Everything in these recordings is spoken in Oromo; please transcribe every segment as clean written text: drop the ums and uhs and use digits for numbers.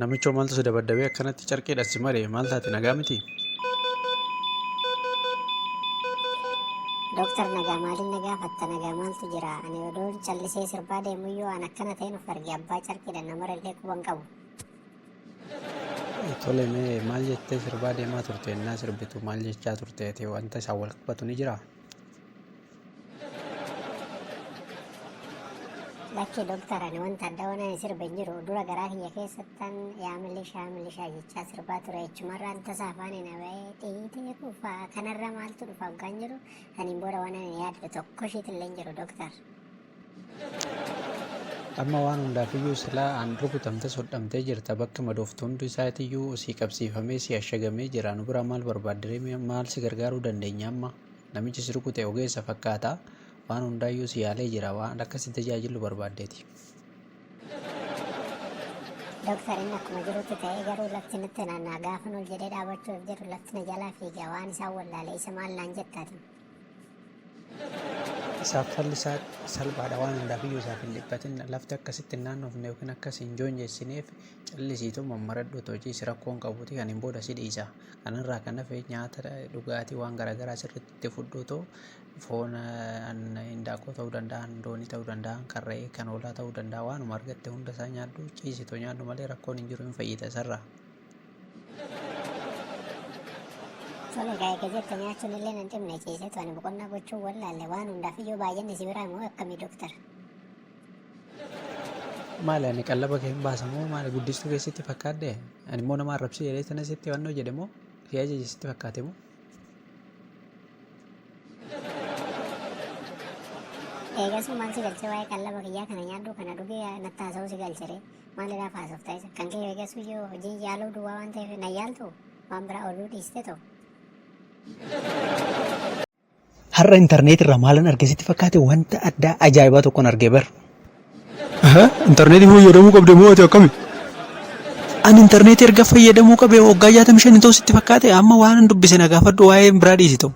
Namichoo maaltu si dabaddabee akkanatti carqeedhaan si maree maal taate nagaa miti? Doktar nagaa maaliin nagaa fatta nagaa maaltu jira? Ani odoon callisee sirbaa deemuyyuu an akkana ta'e nuuf arge abbaa carqiidhaan namarallee quban qabu. Tole mee maal jettee sirbaa deemaa turte innaa sirbitu maal jechaa turte wanta isaan wal qabatu ni jiraa? Lakkii doktar ani wanta adda waan sirba hin jiru dura garaa kiyya keessattan yaa milishaa jechaa sirbaa ture jechumarraan tasa afaan hin aba'ee dhiitee kufaa kanarra maaltu dhufa hoggaan jiru aniin booda waan ani yaadde tokko ishiitillee hin jiru doktar. Amma waan hundaafiyyuu silaa aan rukutamte sodhamtee jirta bakka madooftu hundi isaatiyyuu sii qabsiifamee sii ashagamee jira nu bira maal barbaaddiree maal si gargaaruu dandeenya amma namichi si rukute ogeessa fakkaata. Waan hundaayyuu si yaalee jira waan akkasi tajaajilu barbaaddeeti. Doktar inni akkuma jirutti ta'ee garuu lafti nutti naannaa gaafa ol jedhee dhaabachuuf jedhu lafti na jalaa fiigaa waan isaan wallaalee isa maal naan jettaati. Isaaf falli isaa salphaadha waan hundaafiyyuu isaaf hin dhiphatin lafti akkasitti naannoofne yookiin akkas hin joonjeessineef callisiitu mammaradhu hojii si rakkoon qabuuti kan hin booda si dhiisa. Kanarraa kan hafe nyaata dhugaatii waan garaagaraa sirriitti fudhuutoo foon hindaaqoo ta'uu danda'an doonii ta'uu danda'an karree kan hoolaa ta'uu danda'a waanuma argatte hunda isaa nyaadhu ciisitoo nyaadhu malee rakkoon hin jiru hin fayyida isarraa. Tole gaa'ee jetta nyaachuun illee nan dhimne ciiseetu ani boqonnaa gochuun wallaalle waan hundaafiyyuu baay'inni si biraa immoo akkamii doktar? Maali ani qallaba kee hin baasamoo maali guddistuu keessatti fakkaadde ani immoo nama arrabsii jedhee sana sitti wannoo jedhe moo fi ajaji sitti fakkaate moo? Eegasuu maal si galchee waa'ee qallaba kiyyaa kana nyaadhu kana dhugee natti haasa'uu si galchire maalidhaaf haasoftaa isa kan kee eegasuu yoo hojii yaaluu duwwaa waan ta'eef na yaaltu waan biraa ooluu dhiiste ta'u. Har'a intarneetirraa maalan arge sitti fakkaate wanta addaa ajaa'ibaa tokkoon argee bar. Intarneetii fayyadamuu qabde moo ati akkami? Ani intarneetii erga fayyadamuu qabe waggaa 65 ta'u sitti fakkaate amma waan dubbise na gaafadhu waa'ee biraa dhiisi ta'u.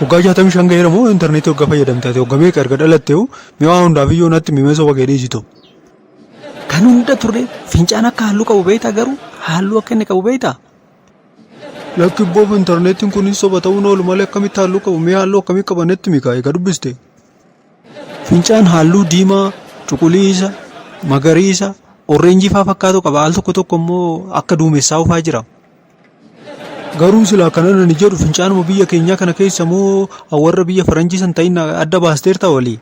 Waggaa 65 gaheera moo intarneetii waggaa fayyadamte ati waggaa meeqa erga dhalatte mee waan hundaafiyyuu natti mimee soba gahee dhiisi ta'u. Kan hunda turre fincaan akka halluu qabu beektaa garuu halluu akka inni qabu beektaa? Lakki boof intarneetiin kunis soba ta'uun oolu malee akkamitti halluu qabu mee halluu akkamii qaba netti mikaa eega dubbiste. Fincaan halluu diimaa, cuquliisa, magariisa, orreenjii faa fakkaatu qaba al tokko tokko immoo akka duumessaa ufaa jira. Garuu silaa kanan ani jedhu fincaanuma biyya keenyaa kana keessa moo warra biyya faranjii san ta'in adda baasteerta walii.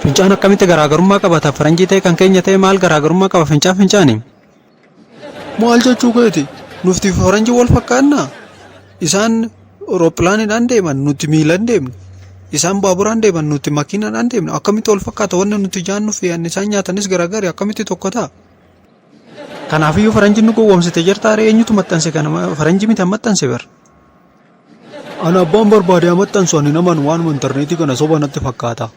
Fincaan akkamitti garaagarummaa qabata faranjii ta'e kan keenya ta'e maal garaagarummaa qaba fincaani? Maal jechuu keeti? Nufti faranjii wal fakkaannaa? Isaan Awurooppilaanidhaan deeman nuti miilaan deemna. Isaan baaburaan deeman nuti makiinadhaan deemna. Akkamitti wal fakkaata wanni nuti jaannuuf isaan nyaatanis garaagari akkamitti tokko ta'a? Kanaafiyyuu faranjiin nu gowwoomsite jirtaa eenyutu maxxanse kana faranjii miti maxxanse bar. Ana abbaan barbaade maxxansu ani naman waanuma intarneetii kana soba natti fakkaata.